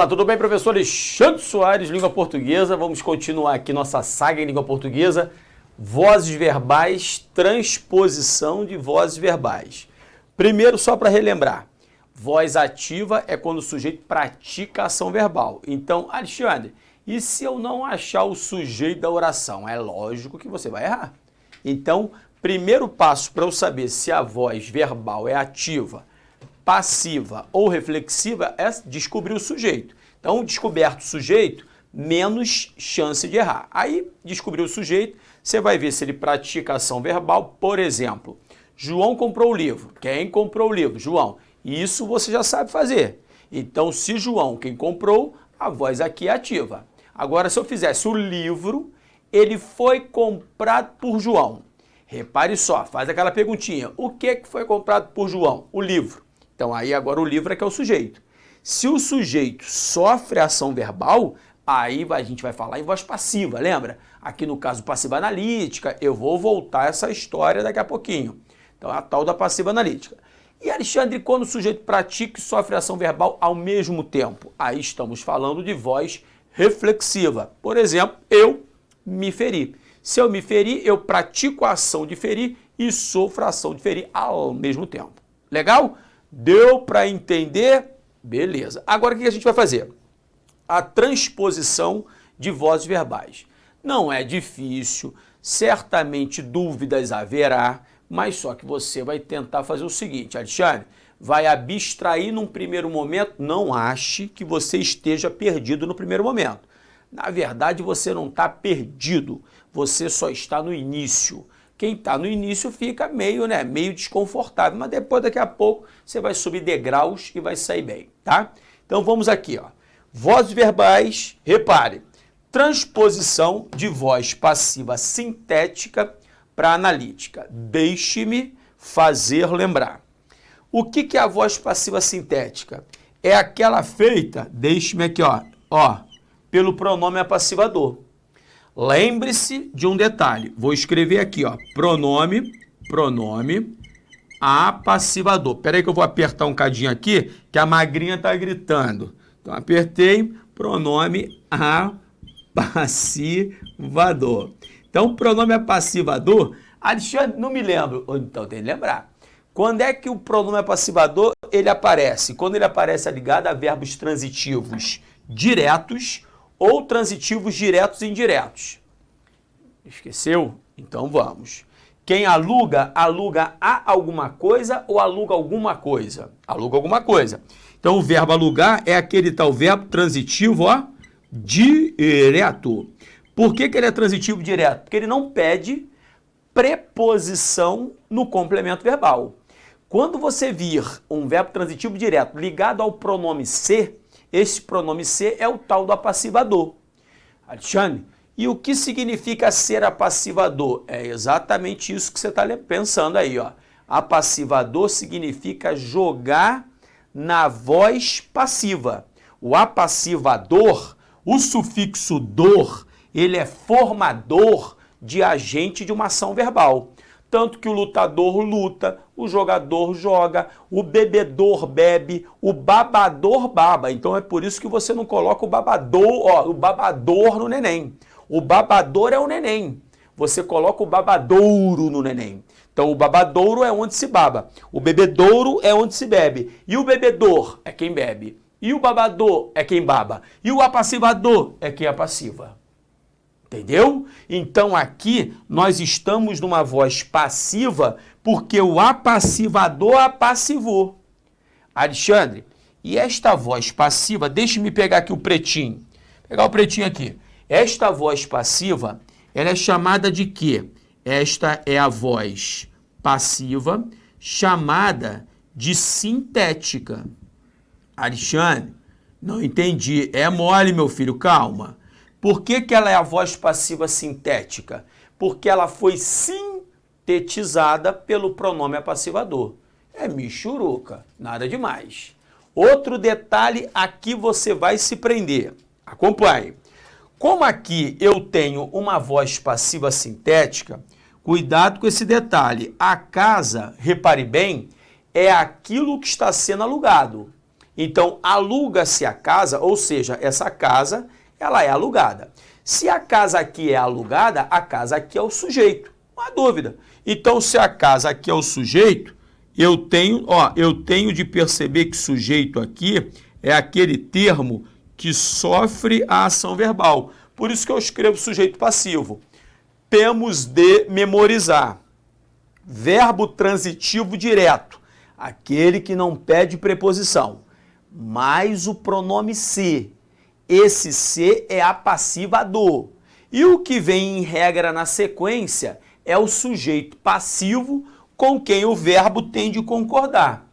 Olá, tudo bem, professor Alexandre Soares, língua portuguesa. Vamos continuar aqui nossa saga em língua portuguesa. Vozes verbais, transposição de vozes verbais. Primeiro, só para relembrar, voz ativa é quando o sujeito pratica a ação verbal. Então, Alexandre, e se eu não achar o sujeito da oração? É lógico que você vai errar. Então, primeiro passo para eu saber se a voz verbal é ativa, passiva ou reflexiva é descobrir o sujeito. Então, descoberto o sujeito, menos chance de errar. Aí, descobrir o sujeito, você vai ver se ele pratica ação verbal. Por exemplo, João comprou o livro. Quem comprou o livro? João. Isso você já sabe fazer. Então, se João quem comprou, a voz aqui é ativa. Agora, se eu fizesse o livro, ele foi comprado por João. Repare só, faz aquela perguntinha. O que foi comprado por João? O livro. Então, aí agora o livro é que é o sujeito. Se o sujeito sofre ação verbal, aí a gente vai falar em voz passiva, lembra? Aqui no caso passiva analítica, eu vou voltar essa história daqui a pouquinho. Então, a tal da passiva analítica. E, Alexandre, quando o sujeito pratica e sofre ação verbal ao mesmo tempo? Aí estamos falando de voz reflexiva. Por exemplo, eu me feri. Se eu me ferir, eu pratico a ação de ferir e sofro a ação de ferir ao mesmo tempo. Legal? Deu para entender? Beleza. Agora o que a gente vai fazer? A transposição de vozes verbais. Não é difícil, certamente dúvidas haverá, mas só que você vai tentar fazer o seguinte, Alexandre, vai abstrair num primeiro momento, não ache que você esteja perdido no primeiro momento. Na verdade, você não está perdido, você só está no início. Quem está no início fica meio desconfortável, mas depois, daqui a pouco, você vai subir degraus e vai sair bem, tá? Então, vamos aqui, ó. Vozes verbais, repare, transposição de voz passiva sintética para analítica. Deixe-me fazer lembrar. O que é a voz passiva sintética? É aquela feita, deixe-me aqui, ó, pelo pronome apassivador. Lembre-se de um detalhe. Vou escrever aqui, ó, pronome apassivador. Espera aí que eu vou apertar um cadinho aqui, que a magrinha tá gritando. Então, apertei, pronome apassivador. Então, pronome apassivador, Alexandre, não me lembro. Então, tem que lembrar. Quando é que o pronome apassivador, ele aparece? Quando ele aparece ligado a verbos transitivos diretos ou transitivos diretos e indiretos. Esqueceu? Então vamos. Quem aluga, aluga a alguma coisa ou aluga alguma coisa? Aluga alguma coisa. Então o verbo alugar é aquele tal verbo transitivo, ó, direto. Por que ele é transitivo direto? Porque ele não pede preposição no complemento verbal. Quando você vir um verbo transitivo direto ligado ao pronome ser, esse pronome ser é o tal do apassivador. Alexandre, e o que significa ser apassivador? É exatamente isso que você está pensando aí, ó. Apassivador significa jogar na voz passiva. O apassivador, o sufixo dor, ele é formador de agente de uma ação verbal. Tanto que o lutador luta, o jogador joga, o bebedor bebe, o babador baba. Então é por isso que você não coloca o babador no neném. O babador é o neném. Você coloca o babadouro no neném. Então o babadouro é onde se baba. O bebedouro é onde se bebe. E o bebedor é quem bebe. E o babador é quem baba. E o apassivador é quem apassiva. Entendeu? Então aqui nós estamos numa voz passiva porque o apassivador apassivou. Alexandre, e esta voz passiva, deixe-me pegar aqui o pretinho. Pegar o pretinho aqui. Esta voz passiva, ela é chamada de quê? Esta é a voz passiva chamada de sintética. Alexandre, não entendi. É mole, meu filho, calma. Por que ela é a voz passiva sintética? Porque ela foi sintetizada pelo pronome apassivador. É michuruca, nada demais. Outro detalhe, aqui você vai se prender. Acompanhe. Como aqui eu tenho uma voz passiva sintética, cuidado com esse detalhe. A casa, repare bem, é aquilo que está sendo alugado. Então, aluga-se a casa, ou seja, essa casa, ela é alugada. Se a casa aqui é alugada, a casa aqui é o sujeito, não há dúvida. Então, se a casa aqui é o sujeito, eu tenho de perceber que sujeito aqui é aquele termo que sofre a ação verbal. Por isso que eu escrevo sujeito passivo. Temos de memorizar. Verbo transitivo direto, aquele que não pede preposição, mais o pronome se. Esse se é a passiva do. E o que vem em regra na sequência é o sujeito passivo com quem o verbo tem de concordar.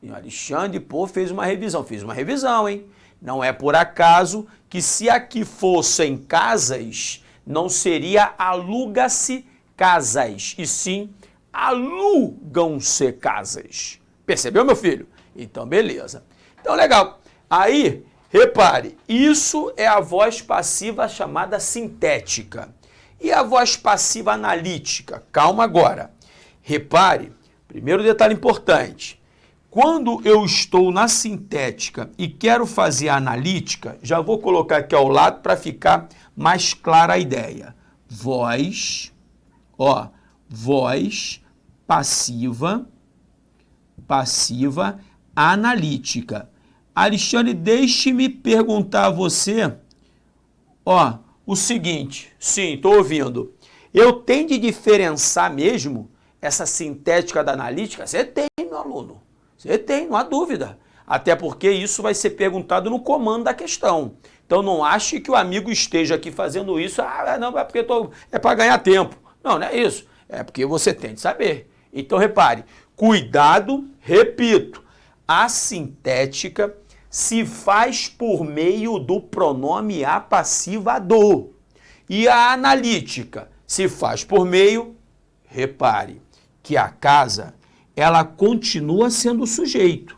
E o Alexandre, pô, fez uma revisão. Fiz uma revisão, hein? Não é por acaso que se aqui fossem casas, não seria aluga-se casas, e sim alugam-se casas. Percebeu, meu filho? Então, beleza. Então, legal. Aí, repare, isso é a voz passiva chamada sintética. E a voz passiva analítica? Calma agora. Repare, primeiro detalhe importante. Quando eu estou na sintética e quero fazer a analítica, já vou colocar aqui ao lado para ficar mais clara a ideia. Voz passiva analítica. Alexandre, deixe-me perguntar a você, o seguinte. Sim, estou ouvindo. Eu tenho de diferenciar mesmo essa sintética da analítica? Você tem, meu aluno. Você tem, não há dúvida. Até porque isso vai ser perguntado no comando da questão. Então não ache que o amigo esteja aqui fazendo isso, não, é porque é para ganhar tempo. Não, não é isso. É porque você tem de saber. Então repare, cuidado, repito, a sintética se faz por meio do pronome a passiva do. E a analítica se faz por meio, repare, que a casa, ela continua sendo o sujeito.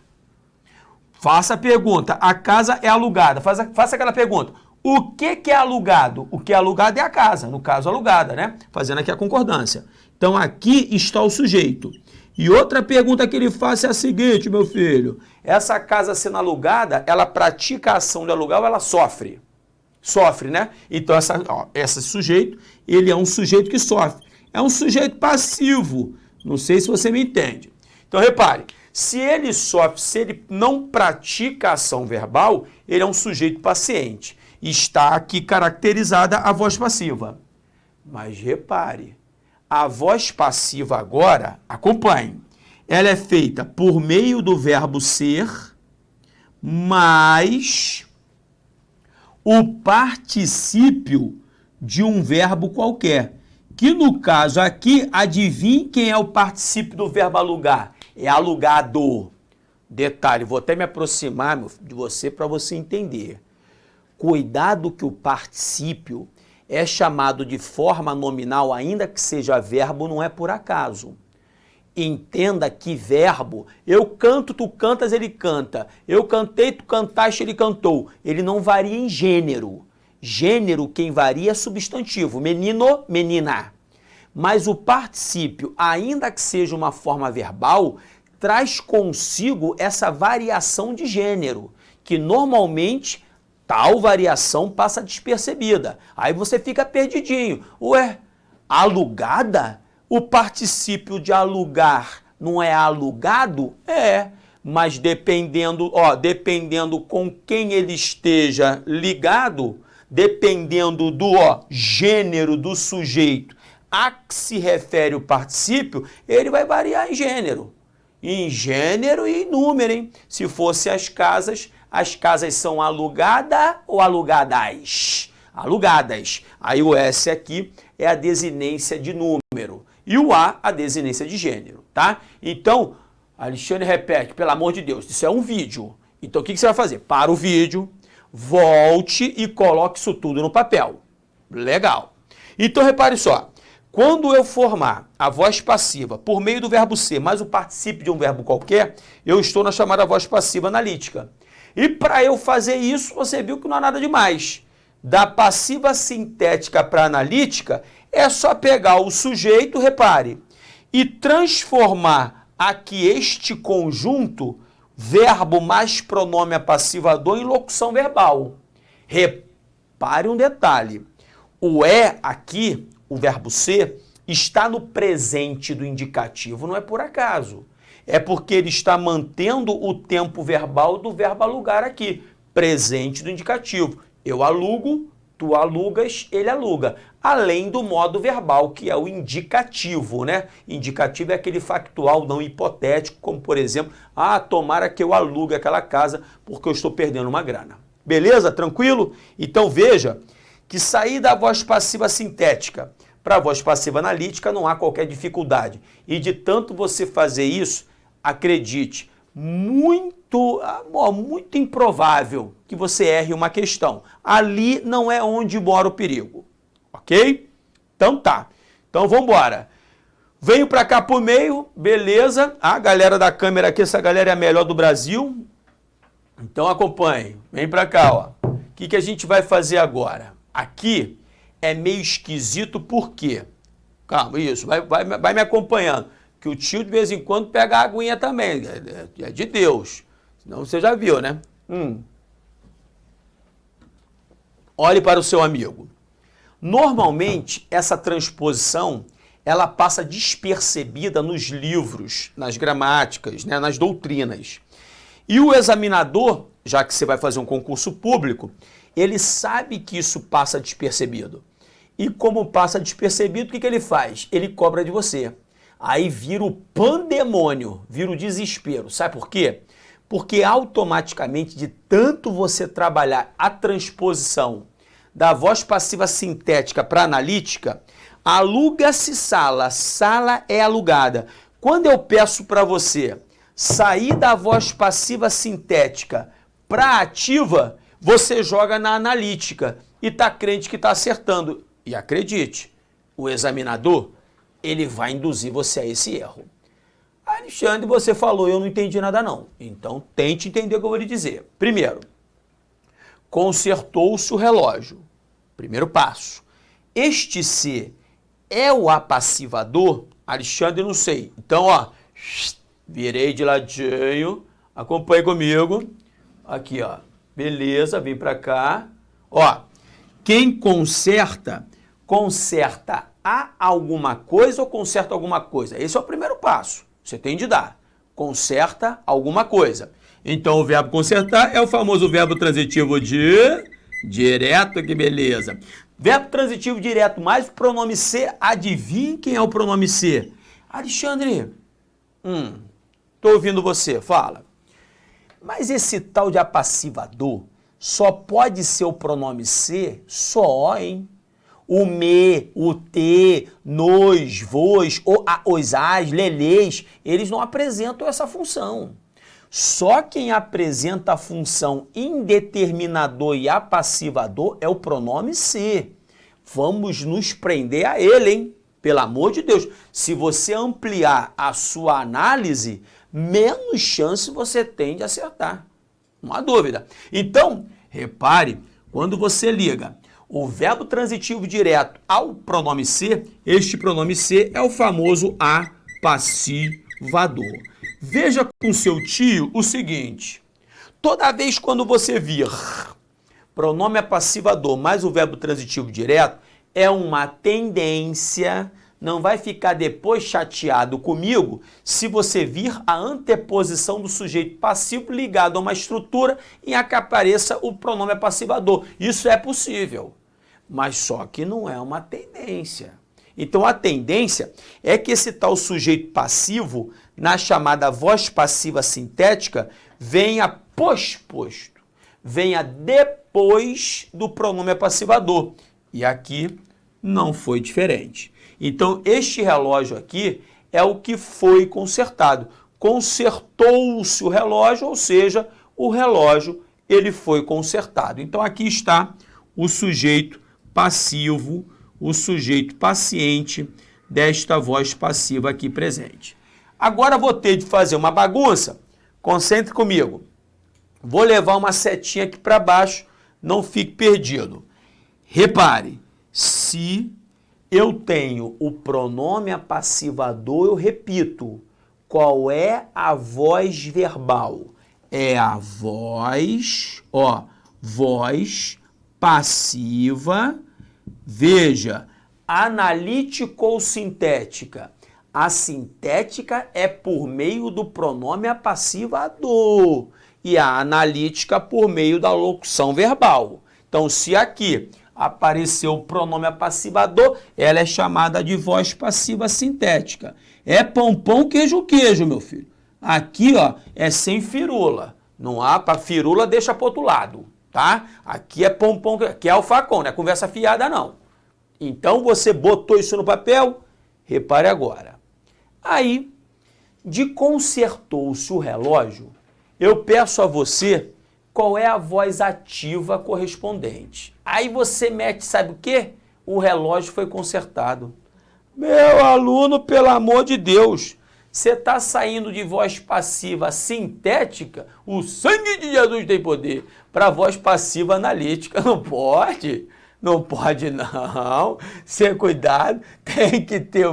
Faça a pergunta, a casa é alugada. Faça aquela pergunta, o que é alugado? O que é alugado é a casa, no caso alugada, né? Fazendo aqui a concordância. Então aqui está o sujeito. E outra pergunta que ele faz é a seguinte, meu filho. Essa casa sendo alugada, ela pratica a ação de alugar ou ela sofre? Sofre, né? Então esse sujeito, ele é um sujeito que sofre. É um sujeito passivo. Não sei se você me entende. Então repare, se ele sofre, se ele não pratica a ação verbal, ele é um sujeito paciente. Está aqui caracterizada a voz passiva. Mas repare, a voz passiva agora, acompanhe, ela é feita por meio do verbo ser, mais o particípio de um verbo qualquer. Que no caso aqui, adivinhe quem é o particípio do verbo alugar? É alugado. Detalhe, vou até me aproximar de você para você entender. Cuidado que o particípio é chamado de forma nominal, ainda que seja verbo, não é por acaso. Entenda que verbo, eu canto, tu cantas, ele canta. Eu cantei, tu cantaste, ele cantou. Ele não varia em gênero. Gênero, quem varia é substantivo, menino, menina. Mas o particípio, ainda que seja uma forma verbal, traz consigo essa variação de gênero, que normalmente tal variação passa despercebida. Aí você fica perdidinho. Ué, alugada? O particípio de alugar não é alugado? É, mas dependendo com quem ele esteja ligado, dependendo do gênero do sujeito a que se refere o particípio, ele vai variar em gênero. Em gênero e em número, hein? Se fosse as casas são alugada ou alugadas? Alugadas. Aí o S aqui é a desinência de número e o A desinência de gênero, tá? Então, Alexandre repete, pelo amor de Deus, isso é um vídeo. Então o que você vai fazer? Para o vídeo, volte e coloque isso tudo no papel. Legal. Então repare só, quando eu formar a voz passiva por meio do verbo ser mais o particípio de um verbo qualquer, eu estou na chamada voz passiva analítica. E para eu fazer isso, você viu que não há nada demais. Da passiva sintética para analítica, é só pegar o sujeito, repare, e transformar aqui este conjunto verbo mais pronome apassivador em locução verbal. Repare um detalhe. O é aqui, o verbo ser, está no presente do indicativo, não é por acaso. É porque ele está mantendo o tempo verbal do verbo alugar aqui, presente do indicativo. Eu alugo, tu alugas, ele aluga. Além do modo verbal, que é o indicativo, né? Indicativo é aquele factual não hipotético, como por exemplo, tomara que eu alugue aquela casa porque eu estou perdendo uma grana. Beleza? Tranquilo? Então veja que sair da voz passiva sintética para a voz passiva analítica não há qualquer dificuldade. E de tanto você fazer isso, acredite, muito improvável que você erre uma questão. Ali não é onde mora o perigo. Ok? Então tá. Então vamos embora. Venho para cá por meio, beleza. A galera da câmera aqui, essa galera é a melhor do Brasil. Então acompanhe. Vem para cá, ó. O que a gente vai fazer agora? Aqui é meio esquisito, por quê? Calma, isso, vai me acompanhando. Que o tio de vez em quando pega a aguinha também. É de Deus. Senão você já viu, né? Olhe para o seu amigo. Normalmente, essa transposição, ela passa despercebida nos livros, nas gramáticas, né, nas doutrinas. E o examinador, já que você vai fazer um concurso público, ele sabe que isso passa despercebido. E como passa despercebido, o que ele faz? Ele cobra de você. Aí vira o pandemônio, vira o desespero. Sabe por quê? Porque automaticamente, de tanto você trabalhar a transposição da voz passiva sintética para analítica, aluga-se sala, sala é alugada. Quando eu peço para você sair da voz passiva sintética para ativa, você joga na analítica e está crente que está acertando. E acredite, o examinador, ele vai induzir você a esse erro. Alexandre, você falou, eu não entendi nada não. Então tente entender o que eu vou lhe dizer. Primeiro, consertou-se o relógio. Primeiro passo. Este se é o apassivador? Alexandre, não sei. Então, ó, virei de ladinho, acompanhe comigo. Aqui, ó. Beleza, vem pra cá. Ó, quem conserta, conserta a alguma coisa ou conserta alguma coisa? Esse é o primeiro passo. Você tem de dar. Conserta alguma coisa. Então, o verbo consertar é o famoso verbo transitivo de direto, que beleza. Verbo transitivo direto mais o pronome ser. Adivinhe quem é o pronome ser? Alexandre, tô ouvindo você, fala. Mas esse tal de apassivador só pode ser o pronome ser só, hein? O me, o te, nos, vos, os, as, lelês, eles não apresentam essa função. Só quem apresenta a função indeterminador e apassivador é o pronome ser. Vamos nos prender a ele, hein? Pelo amor de Deus. Se você ampliar a sua análise, menos chance você tem de acertar. Não há dúvida. Então, repare, quando você liga o verbo transitivo direto ao pronome ser, este pronome ser é o famoso apassivador. Veja com seu tio o seguinte, toda vez quando você vir pronome apassivador mais o verbo transitivo direto, é uma tendência, não vai ficar depois chateado comigo se você vir a anteposição do sujeito passivo ligado a uma estrutura em que apareça o pronome apassivador. Isso é possível, mas só que não é uma tendência. Então a tendência é que esse tal sujeito passivo, na chamada voz passiva sintética, venha posposto, venha depois do pronome apassivador. E aqui não foi diferente. Então este relógio aqui é o que foi consertado. Consertou-se o relógio, ou seja, o relógio ele foi consertado. Então aqui está o sujeito passivo, o sujeito paciente desta voz passiva aqui presente. Agora vou ter de fazer uma bagunça. Concentre comigo. Vou levar uma setinha aqui para baixo, não fique perdido. Repare, se eu tenho o pronome apassivador, eu repito, qual é a voz verbal? é a voz, ó, voz passiva, veja, analítica ou sintética? A sintética é por meio do pronome apassivador e a analítica por meio da locução verbal. Então, se aqui apareceu o pronome apassivador, ela é chamada de voz passiva sintética. É pão, pão, queijo, queijo, meu filho. Aqui, ó, é sem firula. Não há para firula, deixa para outro lado, tá? Aqui é pão, pão, aqui é alfacão, não é conversa fiada, não. Então, você botou isso no papel? Repare agora. Aí, de consertou-se o relógio, eu peço a você qual é a voz ativa correspondente. Aí você mete, sabe o quê? O relógio foi consertado. Meu aluno, pelo amor de Deus, você está saindo de voz passiva sintética, o sangue de Jesus tem poder, para voz passiva analítica. Não pode, não pode não. Ser cuidado, tem que ter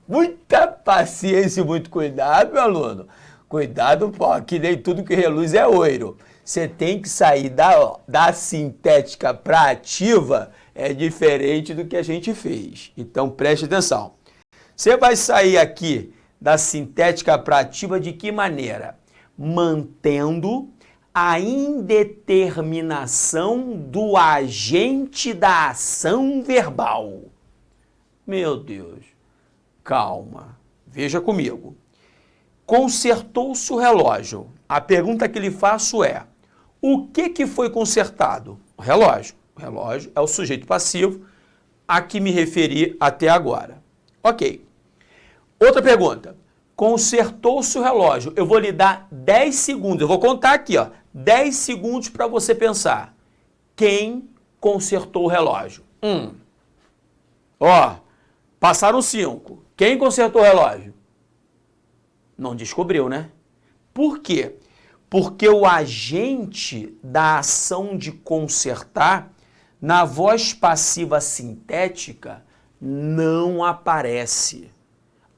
muita paciência e muito cuidado, meu aluno. Cuidado, pô, que nem tudo que reluz é ouro. Você tem que sair da sintética para ativa, é diferente do que a gente fez. Então, preste atenção. Você vai sair aqui da sintética para ativa de que maneira? Mantendo a indeterminação do agente da ação verbal. Meu Deus, calma, veja comigo. Consertou-se o relógio. A pergunta que lhe faço é, o que foi consertado? O relógio. O relógio é o sujeito passivo a que me referi até agora. Ok. Outra pergunta. Consertou-se o relógio. Eu vou lhe dar 10 segundos. Eu vou contar aqui, ó. 10 segundos para você pensar. Quem consertou o relógio? Ó, passaram 5. Quem consertou o relógio? Não descobriu, né? Por quê? Porque o agente da ação de consertar, na voz passiva sintética, não aparece.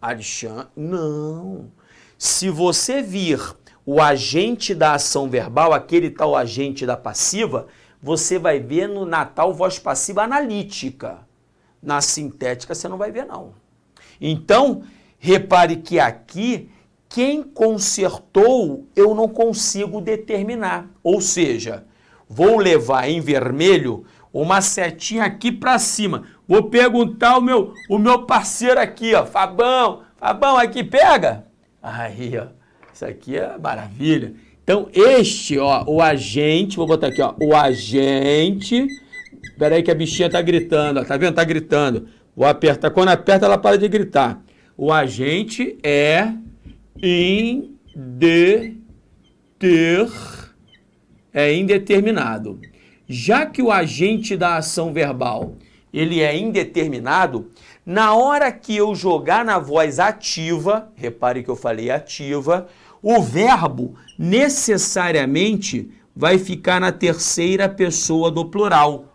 Alexandre, não. Se você vir o agente da ação verbal, aquele tal agente da passiva, você vai ver na tal voz passiva analítica. Na sintética você não vai ver, não. Então, repare que aqui, quem consertou, eu não consigo determinar. Ou seja, vou levar em vermelho uma setinha aqui para cima. Vou perguntar o meu parceiro aqui, ó, Fabão, aqui pega. Aí, ó, isso aqui é maravilha. Então, este, ó, o agente, vou botar aqui, ó, o agente, espera aí que a bichinha tá gritando, ó, tá vendo? Tá gritando. Vou apertar, quando aperta ela para de gritar. O agente é indeterminado. Já que o agente da ação verbal ele é indeterminado, na hora que eu jogar na voz ativa, repare que eu falei ativa, o verbo necessariamente vai ficar na terceira pessoa do plural.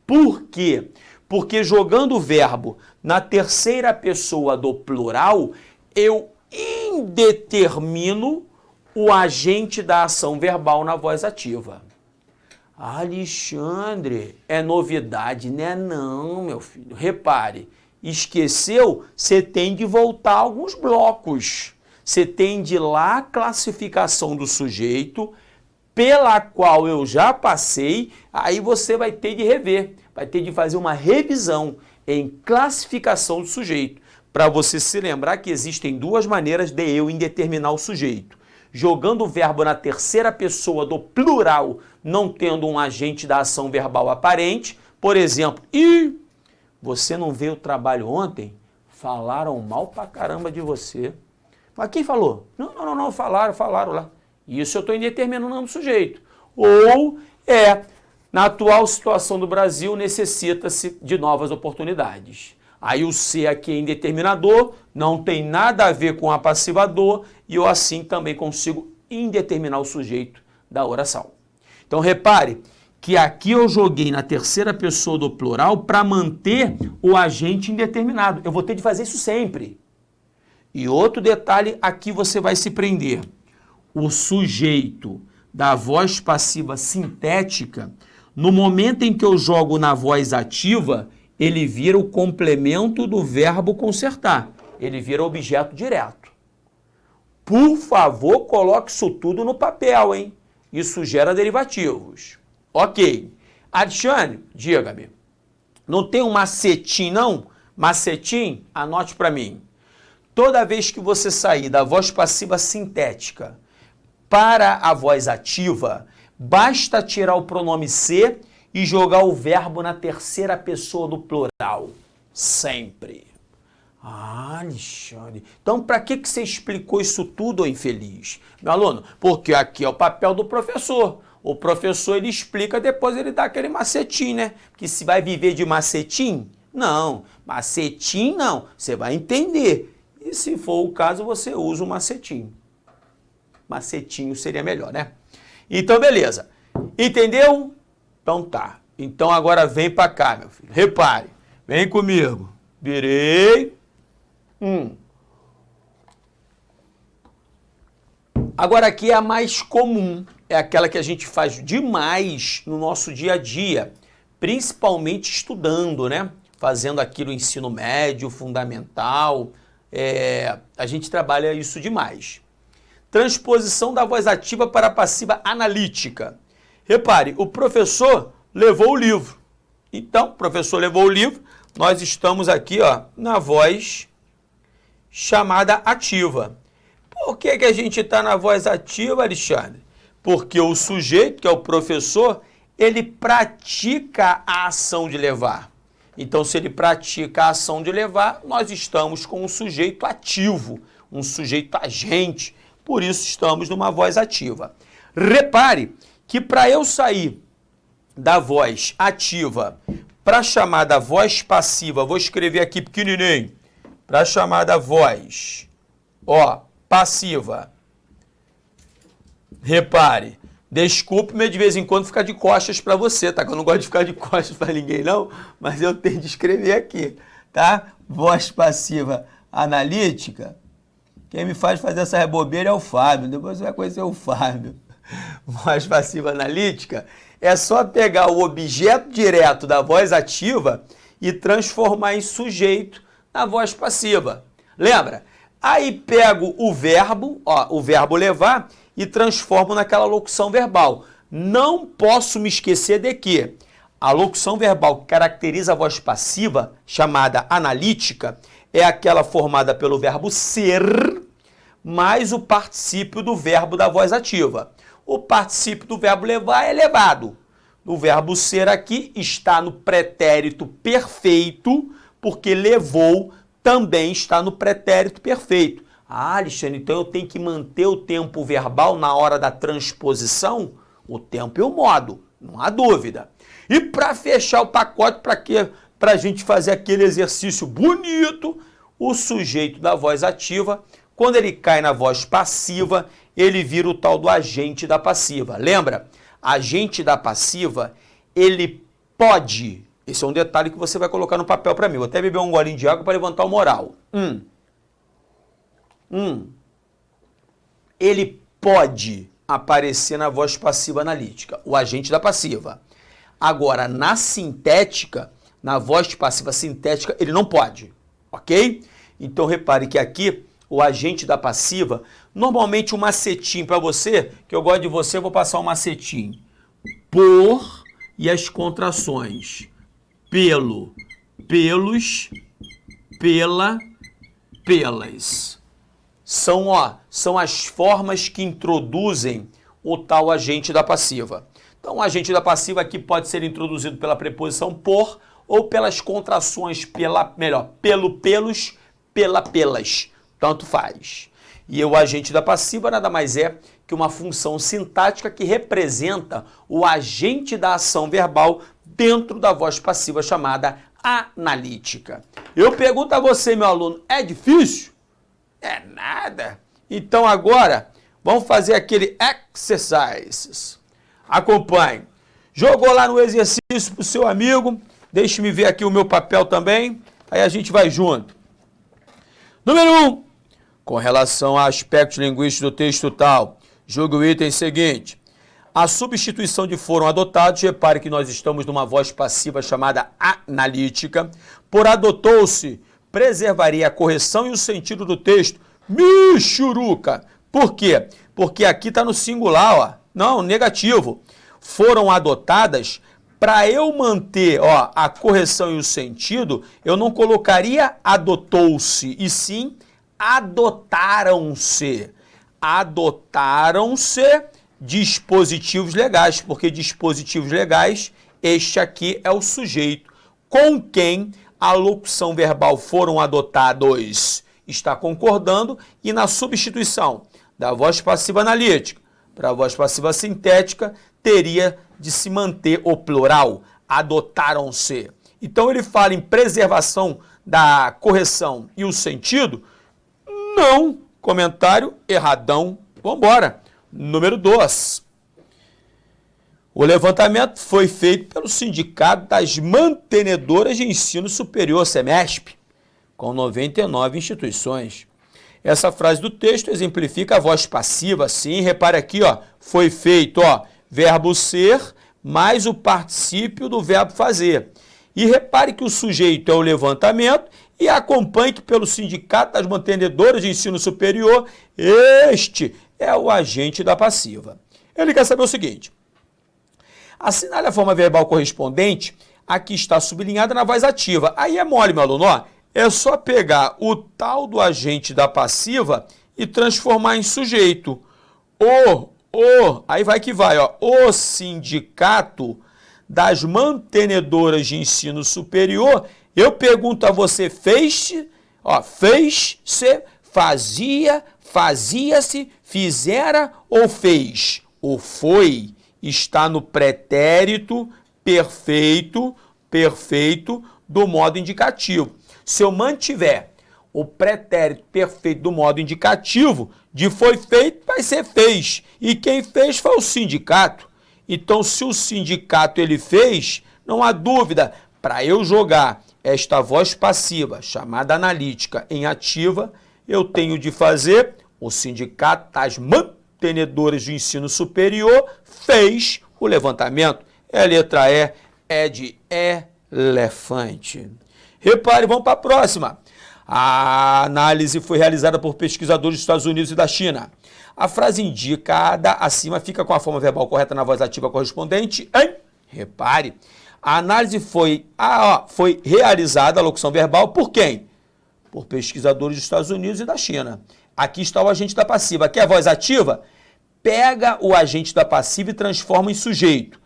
Por quê? Porque jogando o verbo na terceira pessoa do plural, eu indetermino o agente da ação verbal na voz ativa. Alexandre, é novidade, né? Não, meu filho. Repare, esqueceu? Você tem de voltar alguns blocos. Você tem de ir lá a classificação do sujeito, pela qual eu já passei, aí você vai ter de rever, vai ter de fazer uma revisão em classificação do sujeito, para você se lembrar que existem duas maneiras de eu indeterminar o sujeito. Jogando o verbo na terceira pessoa do plural, não tendo um agente da ação verbal aparente. Por exemplo, você não veio ao trabalho ontem? Falaram mal pra caramba de você. Mas quem falou? Não, falaram lá. Isso eu estou indeterminando o nome do sujeito. Ou na atual situação do Brasil, necessita-se de novas oportunidades. Aí o C aqui é indeterminador, não tem nada a ver com apassivador, e eu assim também consigo indeterminar o sujeito da oração. Então repare que aqui eu joguei na terceira pessoa do plural para manter o agente indeterminado. Eu vou ter de fazer isso sempre. E outro detalhe, aqui você vai se prender. o sujeito da voz passiva sintética, no momento em que eu jogo na voz ativa, ele vira o complemento do verbo consertar. Ele vira objeto direto. Por favor, coloque isso tudo no papel, hein? Isso gera derivativos. Ok. Alexandre, diga-me. Não tem um macetim, não? Macetim? Anote para mim. Toda vez que você sair da voz passiva sintética para a voz ativa, basta tirar o pronome ser e jogar o verbo na terceira pessoa do plural. Sempre. Ah, Alexandre, então para que você explicou isso tudo, ô infeliz? Meu aluno, porque aqui é o papel do professor. O professor, ele explica, depois ele dá aquele macetim, né? Que se vai viver de macetim? Não, macetim não, você vai entender. E se for o caso, você usa o macetim. Macetinho seria melhor, né? Então, beleza. Entendeu? Então tá. Então agora vem para cá, meu filho. Repare, vem comigo. Virei. Agora aqui é a mais comum, é aquela que a gente faz demais no nosso dia a dia, principalmente estudando, né? Fazendo aqui no ensino médio, fundamental, a gente trabalha isso demais. Transposição da voz ativa para a passiva analítica. Repare, o professor levou o livro. Então, o professor levou o livro, nós estamos aqui, ó, na voz chamada ativa. Por que a gente está na voz ativa, Alexandre? Porque o sujeito, que é o professor, ele pratica a ação de levar. Então, se ele pratica a ação de levar, nós estamos com um sujeito ativo, um sujeito agente. Por isso, estamos numa voz ativa. Repare que para eu sair da voz ativa para a chamada voz passiva, vou escrever aqui pequenininho, para a chamada voz, ó, passiva. Repare, desculpe-me de vez em quando ficar de costas para você, tá? Que eu não gosto de ficar de costas para ninguém, não, mas eu tenho de escrever aqui, tá? Voz passiva analítica. Quem me faz fazer essa bobeira é o Fábio, depois você vai conhecer o Fábio. Voz passiva analítica é só pegar o objeto direto da voz ativa e transformar em sujeito na voz passiva. Lembra? Aí pego o verbo, ó, o verbo levar e transformo naquela locução verbal. Não posso me esquecer de que a locução verbal que caracteriza a voz passiva, chamada analítica, é aquela formada pelo verbo ser mais o particípio do verbo da voz ativa. O particípio do verbo levar é levado. O verbo ser aqui está no pretérito perfeito, porque levou também está no pretérito perfeito. Ah, Alexandre, então eu tenho que manter o tempo verbal na hora da transposição? O tempo e o modo, não há dúvida. E para fechar o pacote, para a gente fazer aquele exercício bonito, o sujeito da voz ativa, quando ele cai na voz passiva, ele vira o tal do agente da passiva. Lembra? Agente da passiva, ele pode... Esse é um detalhe que você vai colocar no papel para mim. Vou até beber um golinho de água para levantar o moral. Ele pode aparecer na voz passiva analítica, o agente da passiva. Agora, na sintética, na voz passiva sintética, ele não pode, ok? Então, repare que aqui, o agente da passiva, normalmente um macetim para você, que eu gosto de você, eu vou passar um macetim. Por e as contrações. Pelo, pelos, pela, pelas. São as formas que introduzem o tal agente da passiva. Então, o agente da passiva aqui pode ser introduzido pela preposição por ou pelas contrações pelo, pelos, pela, pelas. Tanto faz. E o agente da passiva nada mais é que uma função sintática que representa o agente da ação verbal dentro da voz passiva chamada analítica. Eu pergunto a você, meu aluno, é difícil? É nada. Então agora, vamos fazer aquele exercises. Acompanhe. Jogou lá no exercício para o seu amigo. Deixe-me ver aqui o meu papel também. Aí a gente vai junto. Número 1. Com relação a aspectos linguísticos do texto tal, Julgue o item seguinte. A substituição de foram adotados, repare que nós estamos numa voz passiva chamada analítica, por adotou-se, preservaria a correção e o sentido do texto. Michuruca! Por quê? Porque aqui está no singular, ó. Não, negativo. Foram adotadas, para eu manter, ó, a correção e o sentido, eu não colocaria adotou-se, e sim adotaram-se. Adotaram-se dispositivos legais, porque dispositivos legais, este aqui é o sujeito com quem a locução verbal foram adotados. Está concordando, e na substituição da voz passiva analítica para a voz passiva sintética, teria de se manter o plural, adotaram-se. Então ele fala em preservação da correção e o sentido? Não. Comentário erradão. Vamos embora. Número 2. O levantamento foi feito pelo Sindicato das Mantenedoras de Ensino Superior, SEMESP, com 99 instituições. Essa frase do texto exemplifica a voz passiva, sim. Repare aqui, ó, foi feito, ó, verbo ser mais o particípio do verbo fazer. E repare que o sujeito é o levantamento e acompanhe que pelo Sindicato das Mantenedoras de Ensino Superior, este é o agente da passiva. Ele quer saber o seguinte: assinale a forma verbal correspondente, aqui está sublinhada na voz ativa. Aí é mole, meu aluno, ó. É só pegar o tal do agente da passiva e transformar em sujeito. Aí vai que vai, ó. O Sindicato das Mantenedoras de Ensino Superior, eu pergunto a você, fez-se, ó, fez-se, fazia, fazia-se, fizera ou fez? O foi está no pretérito perfeito do modo indicativo. Se eu mantiver o pretérito perfeito do modo indicativo, de foi feito, vai ser fez. E quem fez foi o sindicato. Então, se o sindicato ele fez, não há dúvida, para eu jogar esta voz passiva, chamada analítica, em ativa, eu tenho de fazer o Sindicato das Mantenedoras de Ensino Superior fez o levantamento. A letra E é de elefante. Repare, vamos para a próxima. A análise foi realizada por pesquisadores dos Estados Unidos e da China. A frase indicada acima fica com a forma verbal correta na voz ativa correspondente em... Repare, a análise foi realizada, a locução verbal, por quem? Por pesquisadores dos Estados Unidos e da China. Aqui está o agente da passiva. Aqui é a voz ativa? Pega o agente da passiva e transforma em sujeito.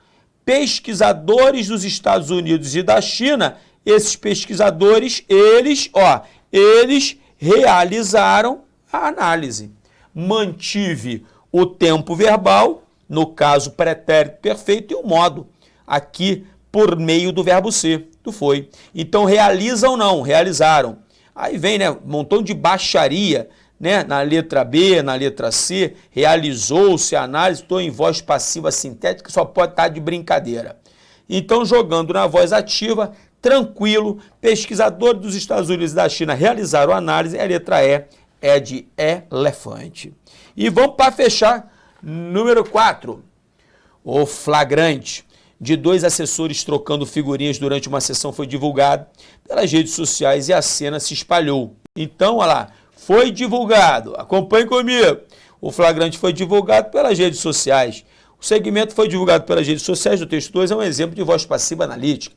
Pesquisadores dos Estados Unidos e da China, esses pesquisadores, eles realizaram a análise. Mantive o tempo verbal, no caso pretérito perfeito, e o modo, aqui por meio do verbo ser, do foi. Então realizam ou não? Realizaram. Aí vem, né, um montão de baixaria, né, na letra B, na letra C, realizou-se a análise, estou em voz passiva sintética, só pode estar de brincadeira. Então, jogando na voz ativa, tranquilo, pesquisadores dos Estados Unidos e da China realizaram a análise, a letra E é de elefante. E vamos para fechar, número 4. O flagrante de 2 assessores trocando figurinhas durante uma sessão foi divulgado pelas redes sociais e a cena se espalhou. Então, olha lá, foi divulgado, acompanhe comigo. O flagrante foi divulgado pelas redes sociais. O segmento foi divulgado pelas redes sociais do texto 2, é um exemplo de voz passiva analítica.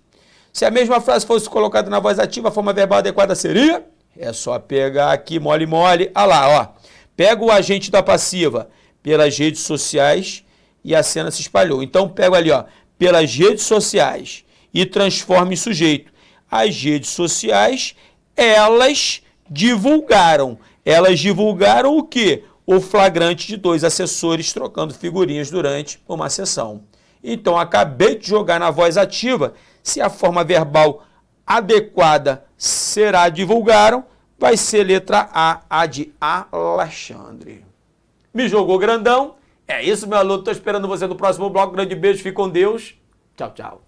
Se a mesma frase fosse colocada na voz ativa, a forma verbal adequada seria? É só pegar aqui, mole, mole. Olha lá, ó. Pega o agente da passiva pelas redes sociais e a cena se espalhou. Então, pego ali, ó, pelas redes sociais e transforma em sujeito. As redes sociais, elas divulgaram. Elas divulgaram o quê? O flagrante de 2 assessores trocando figurinhas durante uma sessão. Então, acabei de jogar na voz ativa. Se a forma verbal adequada será divulgaram, vai ser letra A de Alexandre. Me jogou grandão? É isso, meu aluno. Estou esperando você no próximo bloco. Grande beijo, fique com Deus. Tchau, tchau.